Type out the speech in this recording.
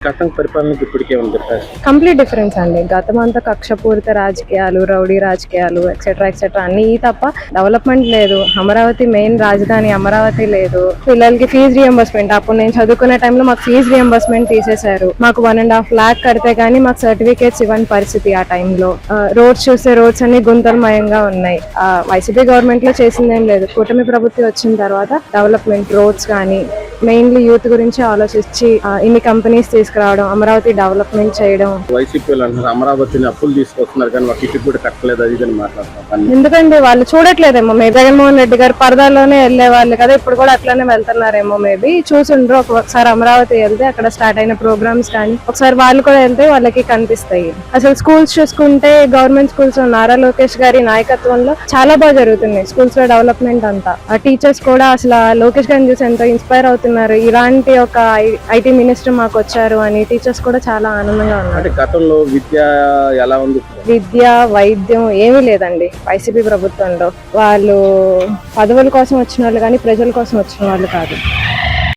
గతం పరిపాలనకి ఇప్పటికే ఉంది కంప్లీట్ డిఫరెన్స్ అండి. గతం అంతా కక్షపూరిత రాజకీయాలు, రౌడీ రాజకీయాలు ఎక్సెట్రా అన్ని తప్ప డెవలప్మెంట్ లేదు. అమరావతి మెయిన్ రాజధాని అమరావతి లేదు. పిల్లలకి ఫీజు రియంబర్స్మెంట్, అప్పుడు నేను చదువుకునే టైంలో మాకు ఫీజు రియంబర్స్మెంట్ తీసేశారు. మాకు 1.5 lakh కడితే గానీ మాకు సర్టిఫికేట్స్ ఇవ్వని పరిస్థితి ఆ టైంలో. రోడ్స్ చూస్తే రోడ్స్ అన్ని గుంతలమయంగా ఉన్నాయి. వైసీపీ గవర్నమెంట్ లో చేసిందేం లేదు. కూటమి ప్రభుత్వం వచ్చిన తర్వాత డెవలప్మెంట్, రోడ్స్ కానీ మెయిన్లీ యూత్ గురించి ఆలోచించి ఇన్ని కంపెనీస్ తీసుకురావడం, అమరావతి డెవలప్మెంట్ చేయడం. వైసీపీ అమరావతిని అప్పులు తీసుకొస్తున్నారు కానీ మాకు ఇటు కూడా కట్టలేదు, అది అని మాట్లాడతాం. ఎందుకంటే వాళ్ళు చూడట్లేదేమో. మేబీ జగన్మోహన్ రెడ్డి గారు పరదాలోనే వెళ్లే వాళ్ళు కదా, ఇప్పుడు కూడా అట్లానే వెళ్తున్నారేమో. మేబీ చూసుండ్రు. ఒకసారి అమరావతి వెళ్తే అక్కడ స్టార్ట్ అయిన ప్రోగ్రామ్స్ కానీ ఒకసారి వాళ్ళు కూడా వెళ్తే వాళ్ళకి కనిపిస్తాయి. అసలు స్కూల్స్ చూసుకుంటే గవర్నమెంట్ స్కూల్స్ నారా లోకేష్ గారి నాయకత్వంలో చాలా బాగా జరుగుతున్నాయి. స్కూల్స్ లో డెవలప్మెంట్ అంతా. ఆ టీచర్స్ కూడా అసలు లోకేష్ గారిని చూసి ఎంతో ఇన్స్పైర్ అవుతున్నారు. ఇలాంటి ఒక ఐటీ మినిస్టర్ మాకు వచ్చారు అని టీచర్స్ కూడా చాలా ఆనందంగా ఉన్నారు. గతంలో విద్య ఎలా ఉంది? విద్య, వైద్యం ఏమీ లేదండి వైసీపీ ప్రభుత్వంలో. వాళ్ళు పదవుల కోసం వచ్చిన వాళ్ళు కానీ ప్రజల కోసం వచ్చిన వాళ్ళు కాదు.